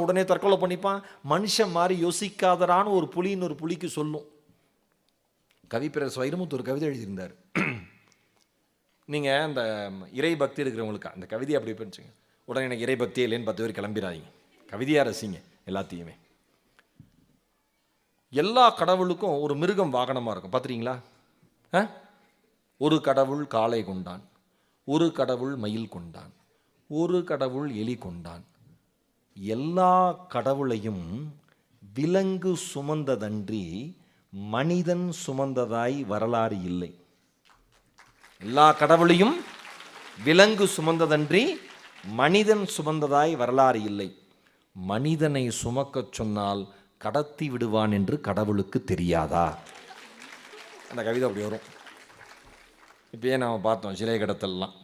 உடனே தற்கொலை பண்ணிப்பான். மனுஷன் மாதிரி யோசிக்காதரான்னு ஒரு புலி இன்னொரு புலிக்கு சொல்லும். கவிப்பேரரசு வைரமுத்து ஒரு கவிதை எழுதியிருந்தார். நீங்கள் அந்த இறை பக்தி இருக்கிறவங்களுக்கு அந்த கவிதையை அப்படி பண்ணிச்சுங்க. உடனே எனக்கு இறை பக்தியே இல்லைன்னு 10 பேர் கிளம்பிடாதீங்க. கவிதையாக ரசிங்க எல்லாத்தையுமே. எல்லா கடவுளுக்கும் ஒரு மிருகம் வாகனமாக இருக்கும், பார்த்துறீங்களா? ஒரு கடவுள் காளை கொண்டான், ஒரு கடவுள் மயில் கொண்டான், ஒரு கடவுள் எலி கொண்டான். எல்லா கடவுளையும் விலங்கு சுமந்ததன்றி மனிதன் சுமந்ததாய் வரலாறு இல்லை. எல்லா கடவுளையும் விலங்கு சுமந்ததன்றி மனிதன் சுமந்ததாய் வரலாறு இல்லை. மனிதனை சுமக்கச் சொன்னால் கடத்தி விடுவான் என்று கடவுளுக்கு தெரியாதா? அந்த கவிதை அப்படி வரும். இப்பயே நாம் பார்த்தோம் சிலை கடத்தல்லாம்.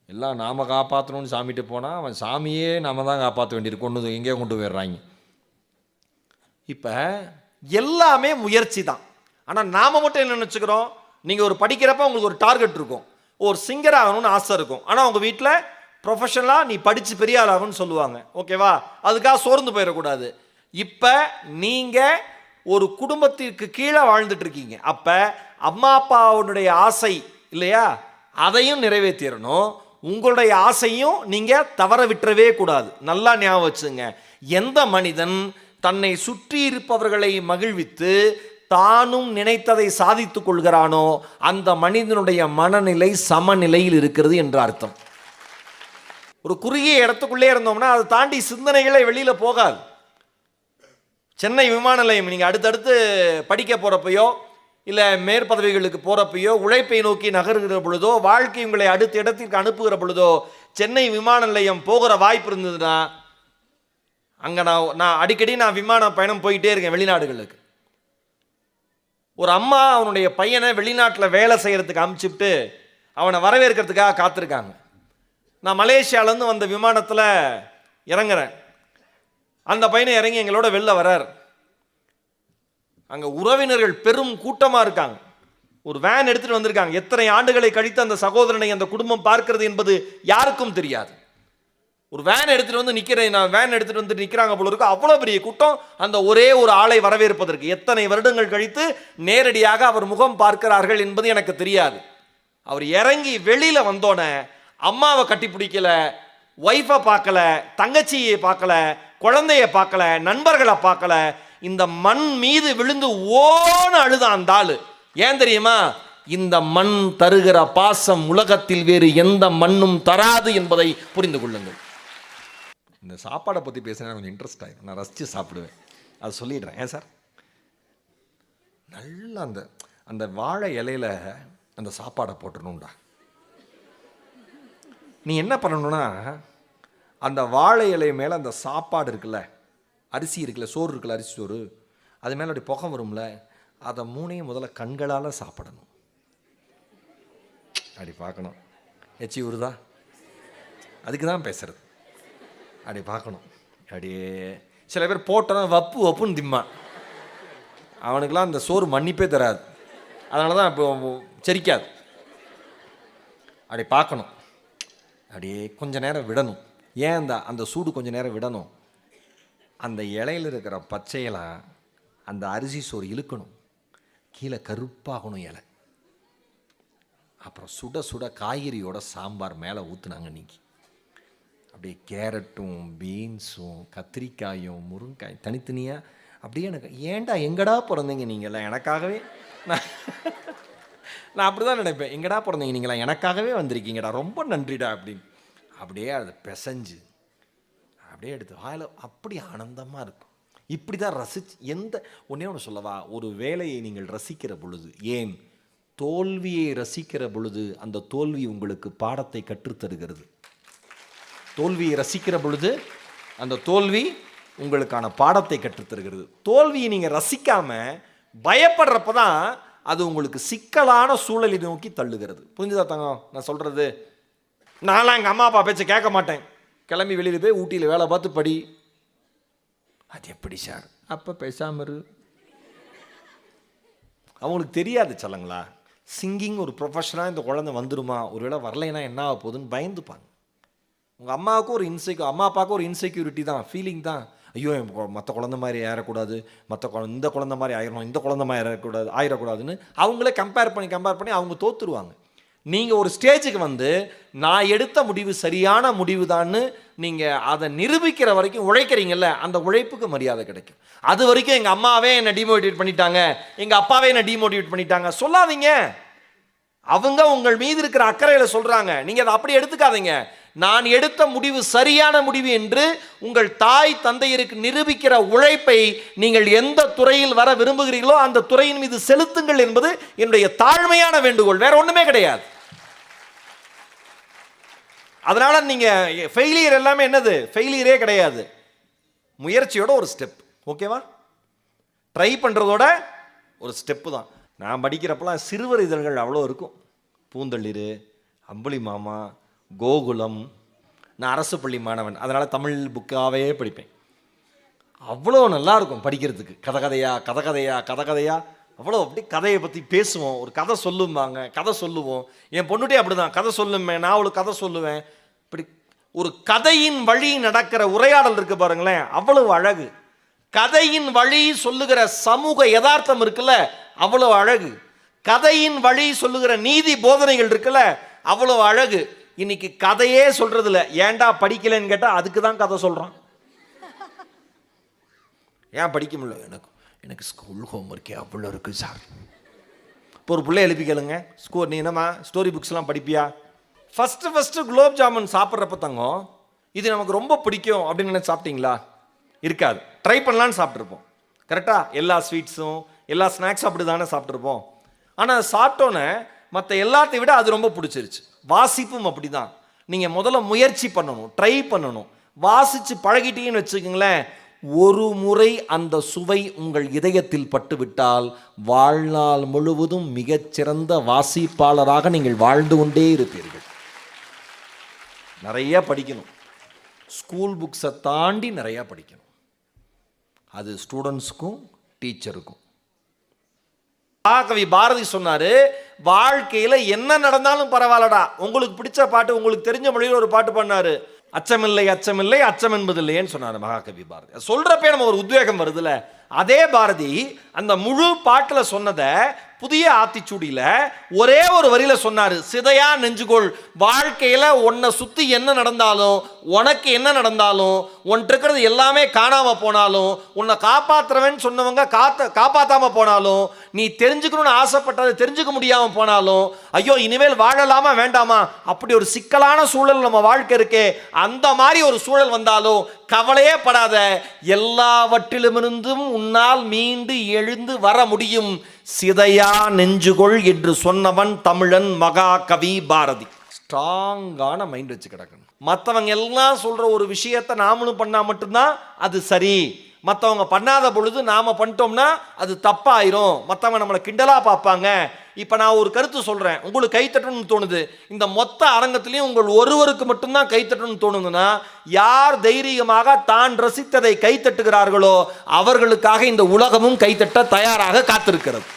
எல்லாம் நாம் காப்பாற்றணும்னு சாமிகிட்ட போனால் அவன் சாமியே நாம் தான் காப்பாற்ற வேண்டியிருக்கு, கொண்டு எங்கேயோ கொண்டு போயிடுறாங்க. இப்போ எல்லாமே முயற்சி தான். ஆனால் நாம் மட்டும் என்ன நினச்சிக்கிறோம்? நீங்கள் ஒரு படிக்கிறப்ப உங்களுக்கு ஒரு டார்கெட் இருக்கும், ஒரு சிங்கர் ஆகணும்னு ஆசை இருக்கும். ஆனால் உங்கள் வீட்டில் ப்ரொஃபஷனலாக நீ படித்து பெரிய ஆள் ஆகணும்னு சொல்லுவாங்க. ஓகேவா? அதுக்காக சோர்ந்து போயிடக்கூடாது. இப்போ நீங்கள் ஒரு குடும்பத்திற்கு கீழே வாழ்ந்துட்டு இருக்கீங்க. அப்போ அம்மா அப்பாவுடைய ஆசை இல்லையா, அதையும் நிறைவேற்றிடணும். உங்களுடைய ஆசையும் நீங்கள் தவற விட்டுறவே கூடாது. நல்லா ஞாபகம் வச்சுங்க. எந்த மனிதன் தன்னை சுற்றி இருப்பவர்களை மகிழ்வித்து தானும் நினைத்ததை சாதித்துக் கொள்கிறானோ அந்த மனிதனுடைய மனநிலை சமநிலையில் இருக்கிறது என்று அர்த்தம். ஒரு குறுகிய இடத்துக்குள்ளே இருந்தோம்னா அதை தாண்டி சிந்தனைகளே வெளியில் போகாது. சென்னை விமான நிலையம் நீங்கள் அடுத்தடுத்து படிக்க போகிறப்பையோ இல்லை மேற்பதவிகளுக்கு போகிறப்பையோ உழைப்பை நோக்கி நகர்கிற பொழுதோ வாழ்க்கை உங்களை அடுத்த இடத்திற்கு அனுப்புகிற பொழுதோ சென்னை விமான நிலையம் போகிற வாய்ப்பு இருந்ததுன்னா அங்கே நான் அடிக்கடி விமான பயணம் போயிட்டே இருக்கேன் வெளிநாடுகளுக்கு. ஒரு அம்மா அவனுடைய பையனை வெளிநாட்டில் வேலை செய்கிறதுக்கு அனுப்பிச்சுட்டு அவனை வரவேற்கிறதுக்காக காத்திருக்காங்க. நான் மலேசியாவிலேருந்து வந்த விமானத்தில் இறங்குறேன். அந்த பையனை இறங்கி எங்களோட வெளில வரார். அங்கே உறவினர்கள் பெரும் கூட்டமாக இருக்காங்க. ஒரு வேன் எடுத்துகிட்டு வந்திருக்காங்க. எத்தனை ஆண்டுகளை கழித்து அந்த சகோதரனை அந்த குடும்பம் பார்க்கிறது என்பது யாருக்கும் தெரியாது. ஒரு வேன் எடுத்துகிட்டு வந்து வேன் எடுத்துகிட்டு வந்து நிற்கிறாங்க போல இருக்கு. அவ்வளோ பெரிய கூட்டம் அந்த ஒரே ஒரு ஆளை வரவேற்பதற்கு. எத்தனை வருடங்கள் கழித்து நேரடியாக அவர் முகம் பார்க்கிறார்கள் என்பது எனக்கு தெரியாது. அவர் இறங்கி வெளியில் வந்தோடனே அம்மாவை கட்டி பிடிக்கல, ஒய்ஃபை பார்க்கல, தங்கச்சியை பார்க்கல, குழந்தைய பார்க்கல, நண்பர்களை பார்க்கல. இந்த மண் மீது விழுந்து ஓன அழுதான் அந்த ஆளு. ஏன் தெரியுமா? இந்த மண் தருகிற பாசம் உலகத்தில் வேறு எந்த மண்ணும் தராது என்பதை புரிந்து கொள்ளுங்கள். இந்த சாப்பாடை பற்றி பேசினா கொஞ்சம் இன்ட்ரெஸ்ட் ஆகிடும். நான் ரசித்து சாப்பிடுவேன், அதை சொல்லிடுறேன். ஏன் சார்? நல்லா அந்த வாழை இலையில அந்த சாப்பாடை போட்டுடணும்டா. நீ என்ன பண்ணணும்னா அந்த வாழை இலை மேலே அந்த சாப்பாடு இருக்குல்ல, அரிசி இருக்குல்ல, சோறு இருக்குல்ல, அரிசி சோறு, அது மேலே அப்படி புகை வரும்ல, அதை 3ஐயும் முதல்ல கண்களால் சாப்பிடணும். அப்படி பார்க்கணும். எச்சி ஊறுதா? அதுக்கு தான் பேசுறது. அப்படி பார்க்கணும். அப்படியே சில பேர் போட்டோன்னா வப்புன்னு திம்மான். அவனுக்கெல்லாம் அந்த சோறு மன்னிப்பே தராது. அதனால தான் இப்போ செரிக்காது. அப்படி பார்க்கணும். அப்படியே கொஞ்ச நேரம் விடணும். ஏன் அந்த சூடு கொஞ்ச நேரம் விடணும்? அந்த இலையில் இருக்கிற பச்சையெல்லாம் அந்த அரிசி சோறு இழுக்கணும். கீழே கருப்பாகணும் இலை. அப்புறம் சுட சுட காய்கறியோட சாம்பார் மேலே ஊற்றுனாங்க. இன்னைக்கு அப்படியே கேரட்டும் பீன்ஸும் கத்திரிக்காயும் முருங்காயும் தனித்தனியாக அப்படியே எனக்கு ஏன்டா எங்கடா பிறந்தீங்க நீங்களாம் எனக்காகவே? நான் அப்படி தான் நினைப்பேன். எங்கடா பிறந்தீங்க நீங்களாம் எனக்காகவே வந்திருக்கீங்கடா, ரொம்ப நன்றிடா அப்படின்னு. அப்படியே அதை பிசைஞ்சு அப்படியே எடுத்து வாயில் அப்படி ஆனந்தமாக இருக்கும். இப்படி தான் ஒன்றே ஒன்று சொல்லவா, ஒரு வேலையை நீங்கள் ரசிக்கிற பொழுது, ஏன் தோல்வியை ரசிக்கிற பொழுது அந்த தோல்வி உங்களுக்கு பாடத்தை கற்றுத்தருகிறது. தோல்வியை ரசிக்கிற பொழுது அந்த தோல்வி உங்களுக்கான பாடத்தை கற்றுத்தருகிறது. தோல்வியை நீங்கள் ரசிக்காமல் பயப்படுறப்ப தான் அது உங்களுக்கு சிக்கலான சூழலை நோக்கி தள்ளுகிறது. புரிஞ்சுதா தங்கம் நான் சொல்கிறது? நான்லாம் எங்கள் அம்மா அப்பா பேச்சை கேட்க மாட்டேன். கிளம்பி வெளியில் போய் ஊட்டியில் வேலை பார்த்து படி. அது எப்படி சார்? அப்போ பேசாம இரு. அவங்களுக்கு தெரியாது சொல்லுங்களா, சிங்கிங் ஒரு ப்ரொஃபஷனாக இந்த குழந்தை வந்துடுமா, ஒரு வேளை வரலைன்னா என்ன ஆக போகுதுன்னு பயந்துப்பாங்க. உங்கள் அம்மாவுக்கும் ஒரு அம்மா அப்பாவுக்கும் ஒரு இன்செக்யூரிட்டி தான், ஃபீலிங் தான். ஐயோ மற்ற குழந்த மாதிரி ஏறக்கூடாது, இந்த குழந்த மாதிரி ஆயிடணும், இந்த குழந்த மாதிரி ஆயிடக்கூடாதுன்னு அவங்களே கம்பேர் பண்ணி அவங்க தோற்றுருவாங்க. நீங்கள் ஒரு ஸ்டேஜுக்கு வந்து நான் எடுத்த முடிவு சரியான முடிவு தான்னு நீங்கள் அதை நிரூபிக்கிற வரைக்கும் உழைக்கிறீங்கல்ல, அந்த உழைப்புக்கு மரியாதை கிடைக்கும். அது வரைக்கும் எங்கள் அம்மாவே என்னை டிமோட்டிவேட் பண்ணிட்டாங்க, எங்கள் அப்பாவே என்னை டிமோட்டிவேட் பண்ணிட்டாங்க சொல்லாதீங்க. அவங்க உங்கள் மீது இருக்கிற அக்கறையில் சொல்கிறாங்க, நீங்கள் அதை அப்படி எடுத்துக்காதீங்க. நான் எடுத்த முடிவு சரியான முடிவு என்று உங்கள் தாய் தந்தையருக்கு நிரூபிக்கிற உழைப்பை நீங்கள் எந்த துறையில் வர விரும்புகிறீர்களோ அந்த துறையின் மீது செலுத்துங்கள் என்பது என்னுடைய தாழ்மையான வேண்டுகோள், வேற ஒண்ணுமே கிடையாது. அதனால நீங்க ஃபெயிலியர் எல்லாமே என்னது, ஃபெயிலியரே கிடையாது, முயற்சியோட ஒரு ஸ்டெப். ஓகேவா? ட்ரை பண்றதோட ஒரு ஸ்டெப்பு தான். நான் படிக்கிறப்பெல்லாம் சிறுவர் இதழ்கள் அவ்வளோ இருக்கும். பூந்தளிர், அம்புலி மாமா, கோகுலம். நான் அரசு பள்ளி மாணவன், அதனால் தமிழ் புக்காகவே படிப்பேன். அவ்வளோ நல்லா இருக்கும் படிக்கிறதுக்கு. கதை அவ்வளோ அப்படி கதையை பற்றி பேசுவோம். ஒரு கதை கதை சொல்லுவோம். என் பொண்ணுட்டே அப்படி தான், கதை சொல்லுவேன், நான் அவளுக்கு கதை சொல்லுவேன். இப்படி ஒரு கதையின் வழி நடக்கிற உரையாடல் இருக்கு பாருங்களேன், அவ்வளவு அழகு. கதையின் வழி சொல்லுகிற சமூக யதார்த்தம் இருக்குல்ல, அவ்வளவு அழகு. கதையின் வழி சொல்லுகிற நீதி போதனைகள் இருக்குல்ல, அவ்வளவு அழகு. இன்னைக்கு கதையே சொல்றதில்ல. ஏன்டா படிக்கலன்னு கேட்டா அதுக்கு தான் கதை சொல்றான். ஏன் படிக்க முடியல? எனக்கு ஸ்கூல் ஹோம்ஒர்க்கே அவ்வளோ இருக்கு சார். இப்போ ஒரு பிள்ளை எழுப்பி கேளுங்க, நீ என்னம்மா ஸ்டோரி புக்ஸ்லாம் படிப்பியா? ஃபஸ்ட்டு குலோப் ஜாமுன் சாப்பிட்றப்ப தங்கம் இது நமக்கு ரொம்ப பிடிக்கும் அப்படின்னு நினைச்சு சாப்பிட்டீங்களா? இருக்காது. ட்ரை பண்ணலான்னு சாப்பிட்ருப்போம். கரெக்டாக? எல்லா ஸ்வீட்ஸும் எல்லா ஸ்நாக்ஸும் அப்படி தானே சாப்பிட்ருப்போம். ஆனால் சாப்பிட்டோன்னே மற்ற எல்லாத்தையும் விட அது ரொம்ப பிடிச்சிருச்சு. வாசிப்பும் அப்படி தான். நீங்கள் முதல்ல முயற்சி பண்ணணும், ட்ரை பண்ணணும். வாசித்து பழகிட்டீங்கன்னு வச்சுக்கோங்களேன், ஒரு முறை அந்த சுவை உங்கள் இதயத்தில் பட்டுவிட்டால் வாழ்நாள் முழுவதும் மிகச்சிறந்த வாசிப்பாளராக நீங்கள் வாழ்ந்து கொண்டே இருப்பீர்கள். நிறைய படிக்கணும். ஸ்கூல் புக்ஸை தாண்டி நிறையா படிக்கணும். அது ஸ்டூடெண்ட்ஸுக்கும் டீச்சருக்கும். மகாகவி பாரதி சொன்னாரு, வாழ்க்கையில என்ன நடந்தாலும் பரவாயில்லடா, உங்களுக்கு பிடிச்ச பாட்டு, உங்களுக்கு தெரிஞ்ச மொழியில் ஒரு பாட்டு பண்ணாரு. அச்சமில்லை அச்சமில்லை அச்சம் என்பதில்லையேன்னு சொன்னார் மகாகவி பாரதி. சொல்றப்பே நம்ம ஒரு உத்வேகம் வருதுல. அதே பாரதி அந்த முழு பாட்டுல சொன்னதை புதிய ஆத்திச்சூடியில ஒரே ஒரு வரியில சொன்னாரு, சிதையா நெஞ்சுகோள். வாழ்க்கையில உன்னை சுத்தி என்ன நடந்தாலும், உனக்கு என்ன நடந்தாலும், உன்ட்டு இருக்கிறது எல்லாமே காணாம போனாலும், உன்னை காப்பாத்துறவன் சொன்னவங்க காப்பாத்தாம போனாலும், நீ தெரிஞ்சுக்கணும்னு ஆசைப்பட்டதை தெரிஞ்சுக்க முடியாம போனாலும், ஐயோ இனிமேல் வாழலாமா வேண்டாமா, அப்படி ஒரு சிக்கலான சூழல் நம்ம வாழ்க்கை இருக்கே, அந்த மாதிரி ஒரு சூழல் வந்தாலும் கவலையே படாத, எல்லாவற்றிலுமிருந்தும் உன்னால் மீண்டு எழுந்து வர முடியும், சிதையா நெஞ்சுகொள் என்று சொன்னவன் தமிழன் மகாகவி பாரதி. ஸ்ட்ராங்கான மைண்ட் வச்சு கிடக்கணும். மற்றவங்க எல்லாம் சொல்ற ஒரு விஷயத்தை நாமளும் பண்ணா மட்டும்தான் அது சரி. மற்றவங்க பண்ணாத பொழுது நாம பண்ணிட்டோம்னா அது தப்பாயிரும், மற்றவங்க நம்மளை கிண்டலா பார்ப்பாங்க. இப்போ நான் ஒரு கருத்து சொல்றேன், உங்களுக்கு கைத்தட்டணும்னு தோணுது, இந்த மொத்த அரங்கத்திலையும் உங்கள் ஒருவருக்கு மட்டும்தான் கைத்தட்டணும்னு தோணுதுன்னா, யார் தைரியமாக தான் ரசித்ததை கைத்தட்டுகிறார்களோ அவர்களுக்காக இந்த உலகமும் கைத்தட்ட தயாராக காத்திருக்கிறது.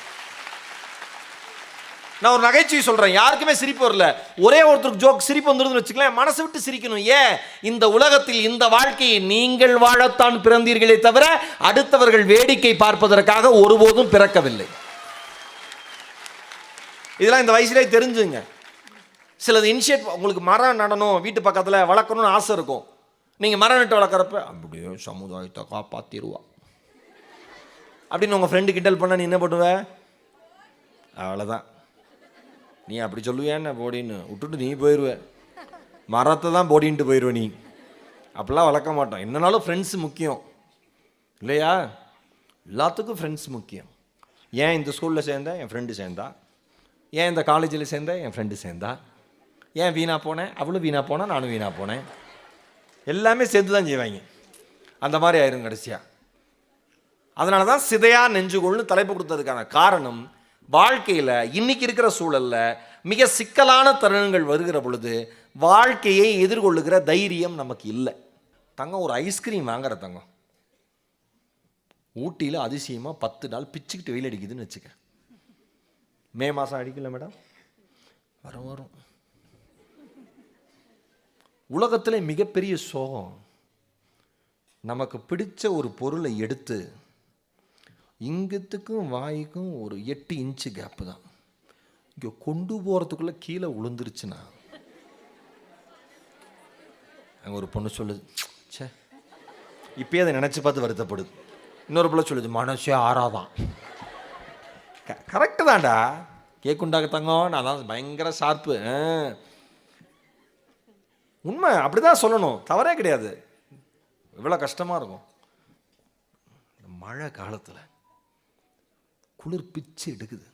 நான் ஒரு நகைச்சுவை சொல்றேன், யாருக்குமே சிரிப்பு வரல, ஒரே ஒருத்தருக்கு ஜோக் சிரிப்பு வந்துருதுன்னு வச்சுக்கலாம், மனசு விட்டு சிரிக்கணும். ஏன்? இந்த உலகத்தில் இந்த வாழ்க்கையை நீங்கள் வாழத்தான் பிறந்தீர்களே தவிர அடுத்தவர்கள் வேடிக்கை பார்ப்பதற்காக ஒருபோதும் பிறக்கவில்லை. இதெல்லாம் இந்த வயசுலேயே தெரிஞ்சுங்க. சிலது இனிஷியேட், உங்களுக்கு மரம் நடணும் வீட்டு பக்கத்தில் வளர்க்கணும்னு ஆசை இருக்கும். நீங்கள் மரம் நட்டு வளர்க்குறப்ப அப்படியே சமுதாயத்தை காப்பாற்றிடுவா அப்படின்னு உங்கள் ஃப்ரெண்டு கிண்டல் பண்ண நீ என்ன பண்ணுவ? அவ்வளோதான், நீ அப்படி சொல்லுவேன்னு போடின்னு விட்டுட்டு நீ போயிடுவ, மரத்தை தான் போடின்ட்டு போயிடுவ நீ. அப்படிலாம் வளர்க்க மாட்டோம். என்னன்னாலும் ஃப்ரெண்ட்ஸ் முக்கியம் இல்லையா? எல்லாத்துக்கும் ஃப்ரெண்ட்ஸ் முக்கியம். ஏன் இந்த ஸ்கூலில் சேர்ந்தேன், என் ஃப்ரெண்டு சேர்ந்தா. ஏன் இந்த காலேஜில் சேர்ந்தேன், என் ஃப்ரெண்டு சேர்ந்தா. ஏன் வீணாக போனேன், அவளும் வீணாக போனேன், நானும் வீணாக போனேன். எல்லாமே சேர்த்து தான் செய்வாங்க. அந்த மாதிரி ஆயிரும் கடைசியாக. அதனால தான் சிதையா நெஞ்சுகொள்னு தலைப்பு கொடுத்ததுக்கான காரணம், வாழ்க்கையில் இன்னைக்கு இருக்கிற சூழலில் மிக சிக்கலான தருணங்கள் வருகிற பொழுது வாழ்க்கையை எதிர்கொள்ளுகிற தைரியம் நமக்கு இல்லை. தங்கம் ஒரு ஐஸ்கிரீம் வாங்குற தங்கம் ஊட்டியில் அதிசயமாக 10 நாள் பிச்சுக்கிட்டு வெயில் அடிக்குதுன்னு வச்சுக்க. மே மாதம் அடிக்கல மேடம், வரும் உலகத்தில் மிகப்பெரிய சோகம், நமக்கு பிடிச்ச ஒரு பொருளை எடுத்து இங்கத்துக்கும் வாய்க்கும் ஒரு 8 இன்ச்சு கேப்பு தான், இங்கே கொண்டு போகிறதுக்குள்ளே கீழே விழுந்துருச்சுன்னா அங்கே ஒரு பொண்ணு சொல்லுது, சே இப்போயே அதை நினச்சி பார்த்து வருத்தப்படுது. இன்னொரு பிள்ளை சொல்லுது, மனசே ஆறாதான். கரெக்டு தான்டா, கேக்குண்டாக தங்கம், நான் தான் பயங்கர ஷார்ப்பு. உண்மை, அப்படி தான் சொல்லணும், தவறே கிடையாது. இவ்வளோ கஷ்டமாக இருக்கும் மழை காலத்தில், குளிர் பிச்சு எடுக்குது,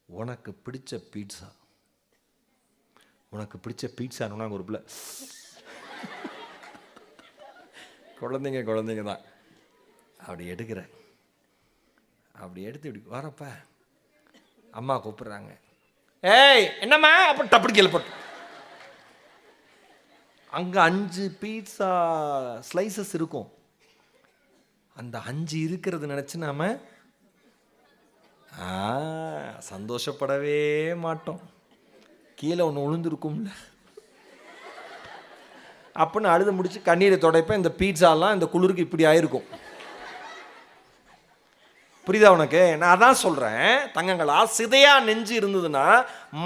உனக்கு பிடிச்ச பீட்சா, உனக்கு பிடிச்ச பீட்சானுன்னா ஒரு பிள்ளை, குழந்தைங்க தான், அப்படி எடுக்கிற, அப்படி எடுத்து இப்படி வரப்ப அம்மா கூப்பிடுறாங்க, ஏய் என்னம்மா அப்போ டப்படி கேள்விப்பட்டு. அங்கே 5 பீட்சா ஸ்லைசஸ் இருக்கும், அந்த 5 இருக்கிறது நினச்சி நாம் சந்தோஷப்படவே மாட்டோம். கீழே ஒன்று விழுந்துருக்கும்ல அப்படின்னு அழுது முடிச்சு கண்ணீரை துடைப்பேன். இந்த பீட்சாலாம் இந்த குளிருக்கு இப்படி ஆயிருக்கும். புரியுதா உனக்கு? நான் அதான் சொல்கிறேன் தங்கங்களா, சிதையா நெஞ்சு இருந்ததுன்னா,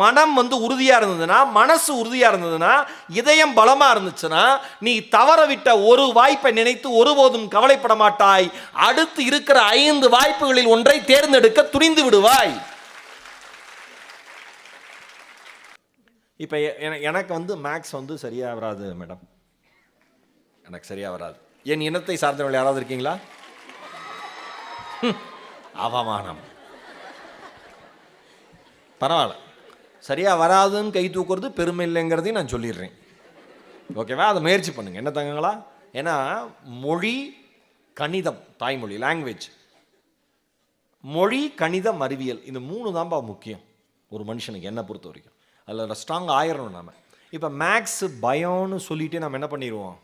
மனம் உறுதியாக இருந்ததுன்னா, மனசு உறுதியாக இருந்ததுன்னா, இதயம் பலமாக இருந்துச்சுன்னா, நீ தவற விட்ட ஒரு வாய்ப்பை நினைத்து ஒருபோதும் கவலைப்பட மாட்டாய். அடுத்து இருக்கிற 5 வாய்ப்புகளில் ஒன்றை தேர்ந்தெடுக்க துணிந்து விடுவாய். இப்போ எனக்கு மேக்ஸ் சரியாக வராது மேடம், எனக்கு சரியாக வராது. என் இனத்தை சார்ந்தவர்கள் யாராவது இருக்கீங்களா? அவமானம். பரவாயில்ல, சரியாக வராதுன்னு கை தூக்குறது பெருமை இல்லைங்கிறதையும் நான் சொல்லிடுறேன். ஓகேவா? அதை முயற்சி பண்ணுங்க. என்ன தங்கங்களா? ஏன்னா மொழி, கணிதம், தாய்மொழி, லாங்குவேஜ், மொழி, கணிதம், அறிவியல், இந்த 3 தான்ப்பா முக்கியம் ஒரு மனுஷனுக்கு, என்ன பொறுத்த வரைக்கும். அதில் ஸ்ட்ராங் ஆயிடணும் நாம். இப்போ மேக்ஸ் பயம்னு சொல்லிட்டு நம்ம என்ன பண்ணிடுவோம்,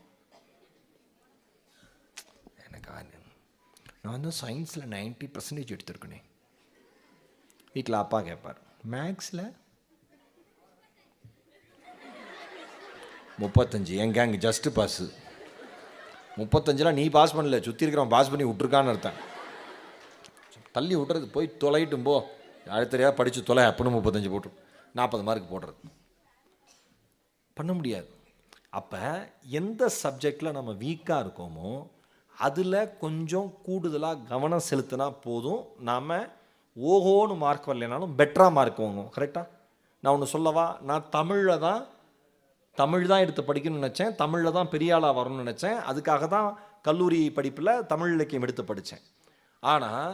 நான் சயின்ஸில் 90% எடுத்திருக்கேனே. வீட்டில் அப்பா கேட்பார், மேக்ஸில் 35, என் கேங் ஜஸ்ட்டு பாஸு. 35 நீ பாஸ் பண்ணல, சுற்றி இருக்கிறவன் பாஸ் பண்ணி விட்ருக்கான்னு அர்த்தம். தள்ளி விட்றது, போய் தொலைட்டும் போ, அடுத்தறியாக படித்து தொலை அப்படின்னு 35 போட்டு 40 மார்க் போடுறது பண்ண முடியாது. அப்போ எந்த சப்ஜெக்டில் நம்ம வீக்காக இருக்கோமோ அதில் கொஞ்சம் கூடுதலாக கவனம் செலுத்தினா போதும், நாம் ஓஹோன்னு மார்க் வரலைனாலும் பெட்டராக மார்க் வாங்குவோம். கரெக்டாக? நான் ஒன்று சொல்லவா, நான் தமிழ் தான் எடுத்து படிக்கணும்னு நினச்சேன், தமிழில் தான் பெரிய ஆளாக வரணும்னு நினச்சேன். அதுக்காக தான் கல்லூரி படிப்பில் தமிழ் இலக்கியம் எடுத்து படித்தேன். ஆனால்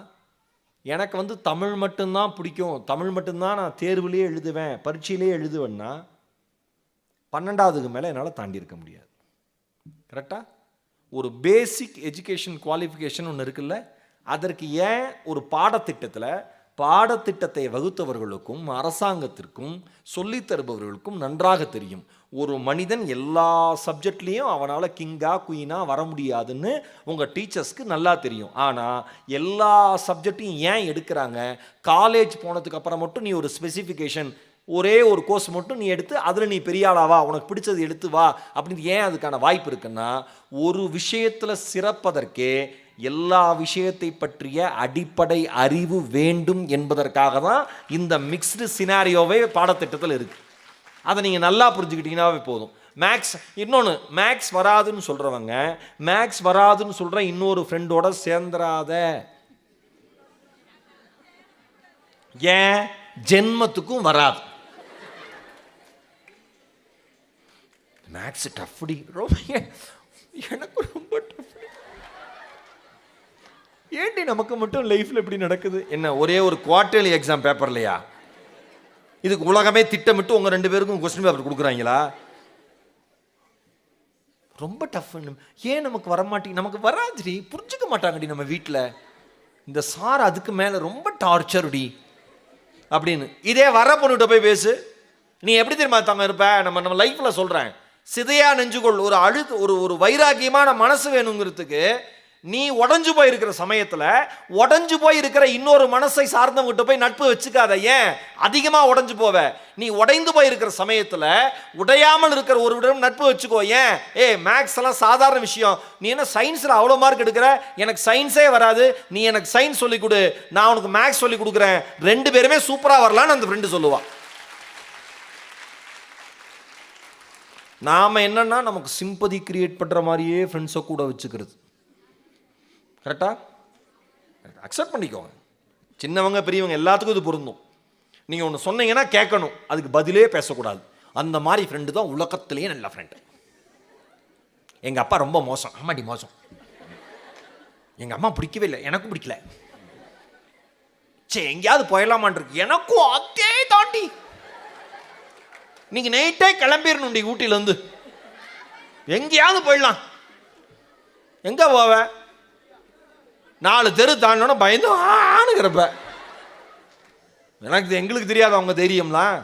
எனக்கு தமிழ் மட்டும்தான் பிடிக்கும், தமிழ் மட்டும்தான் நான் தேர்வுலேயே எழுதுவேன், பரீட்சையிலே எழுதுவேன்னா 12வதுக்கு மேலே என்னால் தாண்டி இருக்க முடியாது. கரெக்டாக? ஒரு பேசிக் எஜுகேஷன் குவாலிஃபிகேஷன் ஒன்று இருக்குல்ல, அதற்கு ஏன் ஒரு பாடத்திட்டத்தை வகுத்தவர்களுக்கும் அரசாங்கத்திற்கும் சொல்லித் தருபவர்களுக்கும் நன்றாக தெரியும், ஒரு மனிதன் எல்லா சப்ஜெக்ட்லேயும் அவனால் கிங்கா குயினா வர முடியாதுன்னு உங்கள் டீச்சர்ஸ்க்கு நல்லா தெரியும். ஆனால் எல்லா சப்ஜெக்டையும் ஏன் எடுக்கிறாங்க, காலேஜ் போனதுக்கு அப்புறம் மட்டும் நீ ஒரு ஸ்பெசிஃபிகேஷன், ஒரே ஒரு கோர்ஸ் மட்டும் நீ எடுத்து அதில் நீ பெரிய ஆளாவா, உனக்கு பிடிச்சது எடுத்து வா அப்படின்னு ஏன் அதுக்கான வாய்ப்பு இருக்குன்னா, ஒரு விஷயத்தில் சிறப்பதற்கே எல்லா விஷயத்தை பற்றிய அடிப்படை அறிவு வேண்டும் என்பதற்காக தான் இந்த மிக்ஸ்டு சினாரியோவே பாடத்திட்டத்தில் இருக்குது. அதை நீங்கள் நல்லா புரிஞ்சுக்கிட்டீங்கன்னாவே போதும். இன்னொன்று, மேக்ஸ் வராதுன்னு சொல்கிறவங்க, மேக்ஸ் வராதுன்னு சொல்கிற இன்னொரு ஃப்ரெண்டோட சேர்ந்துராத. ஏன்? ஜென்மத்துக்கும் வராது. மேக்ஸ் டஃப்டி, எனக்கு ரொம்ப டஃப். ஏன்டி நமக்கு மட்டும் லைஃப்பில் இப்படி நடக்குது? என்ன ஒரே ஒரு குவார்டர்லி எக்ஸாம் பேப்பர் இல்லையா? இதுக்கு உலகமே திட்டமிட்டு உங்கள் 2 பேருக்கும் கொஸ்டின் பேப்பர் கொடுக்குறாங்களா? ரொம்ப டஃப். ஏன் நமக்கு வரமாட்டேங்க? நமக்கு வராதுடி, புரிஞ்சுக்க மாட்டாங்கடி நம்ம வீட்டில். இந்த சார் அதுக்கு மேலே ரொம்ப டார்ச்சர்டி அப்படின்னு. இதே வர பொண்ணுகிட்ட போய் பேசு, நீ எப்படி தெரியுமா தாங்க இருப்ப? நம்ம லைஃப்பில் சொல்கிறேன், சிதையா நெஞ்சுகொள், ஒரு வைராக்கியமான மனசு வேணுங்கிறதுக்கு நீ உடஞ்சு போயிருக்கிற சமயத்துல உடஞ்சு போயிருக்கிற இன்னொரு மனசை சார்ந்தவங்கிட்ட போய் நட்பு வச்சுக்காத. ஏன் அதிகமா உடஞ்சு போவ. நீ உடைந்து போயிருக்கிற சமயத்துல உடையாமல் இருக்கிற ஒருவரிடம் நட்பு வச்சுக்கோ. ஏன் மேக்ஸ் எல்லாம் சாதாரண விஷயம், நீ என்ன சயின்ஸ்ல அவ்வளவு மார்க் எடுக்கிற, எனக்கு சயின்ஸே வராது, நீ எனக்கு சயின்ஸ் சொல்லி கொடு, நான் உனக்கு மேக்ஸ் சொல்லி கொடுக்குறேன், ரெண்டு பேருமே சூப்பரா வரலான்னு அந்த ஃப்ரெண்டு சொல்லுவான். நாம என்னன்னா நமக்கு சிம்பதி கிரியேட் பண்ற மாதிரியே ஃப்ரெண்ட்ஸை கூட வச்சுக்கிறது. கரெக்டா? அக்செப்ட் பண்ணிக்கோங்க. சின்னவங்க பெரியவங்க எல்லாத்துக்கும் இது பொருந்தும். நீங்கள் ஒன்று சொன்னீங்கன்னா கேட்கணும், அதுக்கு பதிலே பேசக்கூடாது. அந்த மாதிரி ஃப்ரெண்டு தான் உலகத்திலேயே நல்ல ஃப்ரெண்டு. எங்கள் அப்பா ரொம்ப மோசம். ஆமாடி மோசம். எங்கள் அம்மா பிடிக்கவே இல்லை, எனக்கும் பிடிக்கல. சரி எங்கேயாவது போயிடலாமான் இருக்கு, எனக்கும் அதே தாண்டி. நீங்கள் நைட்டே கிளம்பிடணும் ஊட்டியிலேருந்து, எங்கேயாவது போயிடலாம். எங்கே போவ? 4 தெரு தாண்டோன்னு பயந்து ஆணுங்கிறப்ப. எனக்கு எங்களுக்கு தெரியாது அவங்க தைரியம்லாம்.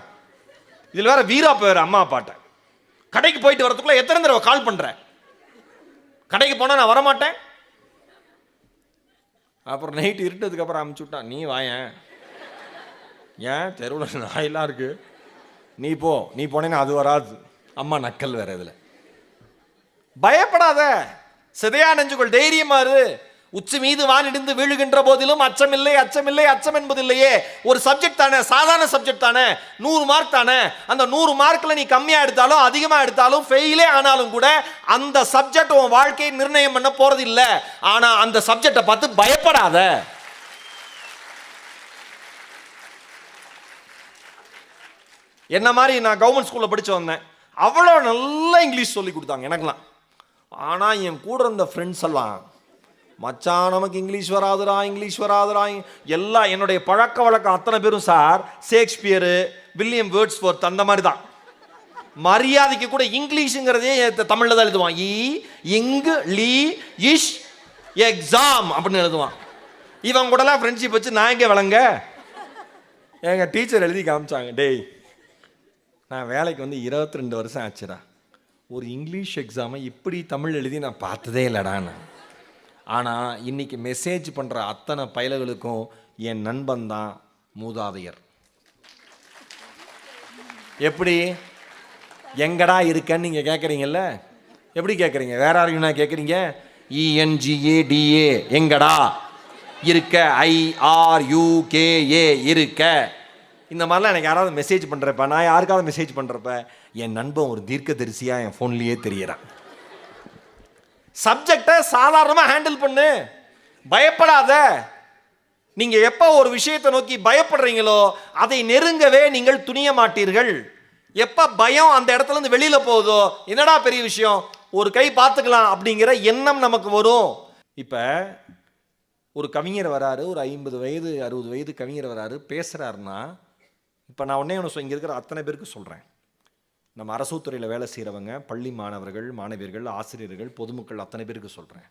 இதில் வேற வீரா பேர் அம்மா அப்பாட்ட. கடைக்கு போயிட்டு வரதுக்குள்ள எத்தனை தடவை கால் பண்றேன், கடைக்கு போனா நான் வரமாட்டேன். அப்புறம் நைட்டு இருட்டதுக்கு அப்புறம் அமுச்சு விட்டான், நீ வாயேன், ஏன் தெருவில் நாயெல்லாம் இருக்கு, நீ போ, நீ போனேன்னா அது வராது. அம்மா நக்கல் வேற. இதில் பயப்படாத, சிதையா நெஞ்சுக்குள் தைரியமா இரு. உச்சி மீது வானிடிந்து வீழுகின்ற போதிலும் அச்சமில்லை அச்சமில்லை அச்சம் என்பதில்லையே. ஒரு சப்ஜெக்ட் தானே, சாதாரண சப்ஜெக்ட் தானே, 100 மார்க் தானே. அந்த 100 மார்க்ல நீ கம்மியா எடுத்தாலும் அதிகமா எடுத்தாலும் ஃபெயிலே ஆனாலும் கூட அந்த சப்ஜெக்ட் உன் வாழ்க்கையை நிர்ணயம் பண்ண போறது இல்லை. ஆனா அந்த சப்ஜெக்டை பார்த்து பயப்படாத. என்ன மாதிரி நான் கவர்மெண்ட் ஸ்கூல்ல படிச்சு வந்தேன். அவ்வளோ நல்லா இங்கிலீஷ் சொல்லி கொடுத்தாங்க எனக்குலாம். ஆனா என் கூட இருந்த ஃப்ரெண்ட்ஸ் எல்லாம், மச்சான் நமக்கு இங்கிலீஷ் வராதுரா, இங்கிலீஷ் வராதுரா, எல்லாம் என்னுடைய பழக்க வழக்கம் அத்தனை பேரும் சார் ஷேக்ஸ்பியரு, வில்லியம் வேர்ட்ஸ்வொர்த் அந்த மாதிரி தான். மரியாதைக்கு கூட இங்கிலீஷுங்கிறதே தமிழ்ல தான் எழுதுவான். இஷ் எக்ஸாம் அப்படின்னு எழுதுவான். இவன் கூடலாம் ஃப்ரெண்ட்ஷிப் வச்சு நான் எங்கே விளங்க. எங்க டீச்சர் எழுதி காமிச்சாங்க, டேய் நான் வேலைக்கு வந்து 22 வருஷம் ஆச்சுடா, ஒரு இங்கிலீஷ் எக்ஸாமை இப்படி தமிழ் எழுதி நான் பார்த்ததே இல்லைடான்னு. ஆனால் இன்னைக்கு மெசேஜ் பண்ணுற அத்தனை பயல்களுக்கும் என் நண்பன் தான் மூதாதையர். எப்படி எங்கடா இருக்கன்னு நீங்கள் கேட்குறீங்கல்ல, எப்படி கேட்குறீங்க? வேற யாரையும் நான் கேட்குறீங்க? ENGADA எங்கடா இருக்க, IRUKA இருக்க. இந்த மாதிரிலாம் எனக்கு யாராவது மெசேஜ் பண்ணுறப்ப, நான் யாருக்காவது மெசேஜ் பண்ணுறப்ப என் நண்பன் ஒரு தீர்க்கதரிசியாக என் ஃபோன்லேயே தெரியறான். சப்ஜெக்டை சாதாரணமாக ஹேண்டில் பண்ணு, பயப்படாத. நீங்க எப்போ ஒரு விஷயத்தை நோக்கி பயப்படுறீங்களோ அதை நெருங்கவே நீங்கள் துணிய மாட்டீர்கள். எப்ப பயம் அந்த இடத்துல இருந்து வெளியில போகுதோ, என்னடா பெரிய விஷயம், ஒரு கை பார்த்துக்கலாம் அப்படிங்கிற எண்ணம் நமக்கு வரும். இப்ப ஒரு கவிஞர் வராரு, ஒரு 50 வயது 60 வயது கவிஞர் வராரு, பேசுறாருன்னா, இப்ப நான் உடனே இங்க இருக்கிற அத்தனை பேருக்கு சொல்றேன், நம்ம அரசுத்துறையில் வேலை செய்கிறவங்க, பள்ளி மாணவர்கள், மாணவியர்கள், ஆசிரியர்கள், பொதுமக்கள் அத்தனை பேருக்கு சொல்கிறேன்,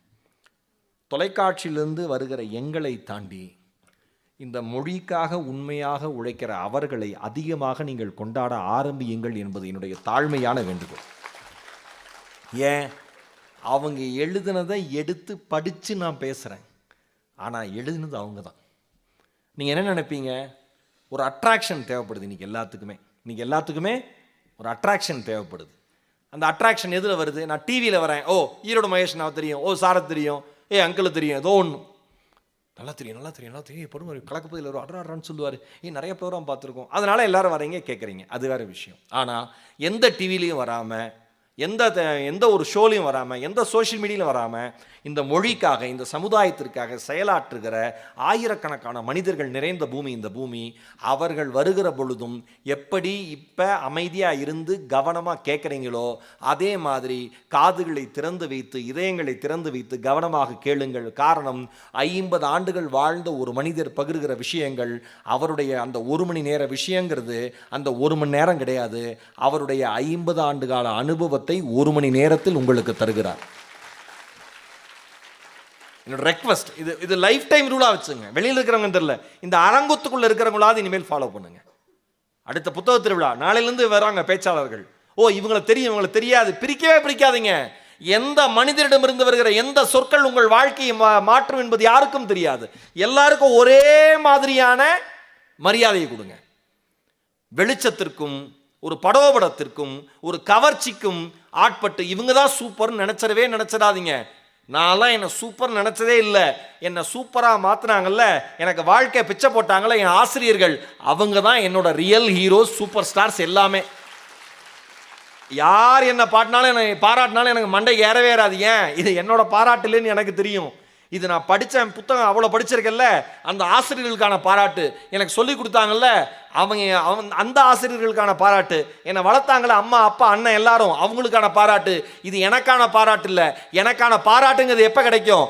தொலைக்காட்சியிலிருந்து வருகிற எங்களை தாண்டி இந்த மொழிக்காக உண்மையாக உழைக்கிற அவர்களை அதிகமாக நீங்கள் கொண்டாட ஆரம்பியுங்கள் என்பது என்னுடைய தாழ்மையான வேண்டுகோள். ஏன், அவங்க எழுதுனதை எடுத்து படித்து நான் பேசுகிறேன், ஆனால் எழுதுனது அவங்க தான். நீங்கள் என்ன நினைப்பீங்க? ஒரு அட்ராக்ஷன் தேவைப்படுது இன்னைக்கு எல்லாத்துக்குமே ஒரு அட்ராக்ஷன் தேவைப்படுது. அந்த அட்ராக்ஷன் எதில் வருது? நான் டிவியில் வரேன், ஓ ஈரோடு மகேஷ் நான் தெரியும், ஓ சாரத் தெரியும், அங்கிள் தெரியும், ஏதோ ஒன்று நல்லா தெரியும் படுவார், கலக்கப்பதில் வரும், அட்ரான்னு சொல்லுவார், நிறைய ப்ரோக்ராம் பார்த்துருக்கோம், அதனால எல்லாரும் வரீங்க கேட்குறீங்க, அது வேறு விஷயம். ஆனால் எந்த டிவிலையும் வராமல், எந்த ஒரு ஷோலையும் வராமல், எந்த சோஷியல் மீடியாலையும் வராமல், இந்த மொழிக்காக, இந்த சமுதாயத்திற்காக செயலாற்றுகிற ஆயிரக்கணக்கான மனிதர்கள் நிறைந்த பூமி இந்த பூமி. அவர்கள் வருகிற பொழுதும் எப்படி இப்போ அமைதியாக இருந்து கவனமாக கேட்குறீங்களோ அதே மாதிரி காதுகளை திறந்து வைத்து, இதயங்களை திறந்து வைத்து கவனமாக கேளுங்கள். காரணம், 50 ஆண்டுகள் வாழ்ந்த ஒரு மனிதர் பகிர்கிற விஷயங்கள், அவருடைய அந்த 1 மணி நேர விஷயங்கிறது அந்த 1 மணி நேரம் கிடையாது, அவருடைய 50 ஆண்டு கால அனுபவத்தை 1 மணி நேரத்தில் உங்களுக்கு தருகிறார். என்னோட ரெக்வஸ்ட், இது லைஃப் டைம் ரூலாக வச்சுங்க. வெளியில் இருக்கிறவங்க தெரியல, இந்த அரங்கத்துக்குள்ள இருக்கிறவங்களாவது இனிமேல் ஃபாலோ பண்ணுங்க. அடுத்த புத்தக திருவிழா நாளையிலேருந்து வராங்க பேச்சாளர்கள், ஓ இவங்களை தெரியும் இவங்களை தெரியாது, பிரிக்கவே பிரிக்காதீங்க. எந்த மனிதரிடமிருந்து வருகிற எந்த சொற்கள் உங்கள் வாழ்க்கையை மாற்றும் என்பது யாருக்கும் தெரியாது. எல்லாருக்கும் ஒரே மாதிரியான மரியாதையை கொடுங்க. வெளிச்சத்திற்கும் ஒரு படோபடத்திற்கும் ஒரு கவர்ச்சிக்கும் ஆட்பட்டு இவங்க தான் சூப்பர்னு நினைச்சிடாதீங்க. நான்லாம் என்னை சூப்பர் நினைச்சதே இல்லை. என்னை சூப்பராக மாற்றினாங்கல்ல, எனக்கு வாழ்க்கை பிச்சை போட்டாங்கல்ல என் ஆசிரியர்கள், அவங்க தான் என்னோட ரியல் ஹீரோஸ், சூப்பர் ஸ்டார்ஸ் எல்லாமே. யார் என்ன பாராட்டினாலும் எனக்கு மண்டைக்கு ஏறவே ஏறாது. ஏன்? இது என்னோட பாராட்டுலன்னு எனக்கு தெரியும். இது நான் படித்த புத்தகம் அவ்வளோ படிச்சிருக்கேன்ல, அந்த ஆசிரியர்களுக்கான பாராட்டு. எனக்கு சொல்லி கொடுத்தாங்கல்ல அந்த ஆசிரியர்களுக்கான பாராட்டு. என்னை வளர்த்தாங்களே அம்மா அப்பா அண்ணன் எல்லாரும், அவங்களுக்கான பாராட்டு. இது எனக்கான பாராட்டு இல்லை. எனக்கான பாராட்டுங்கிறது எப்போ கிடைக்கும்?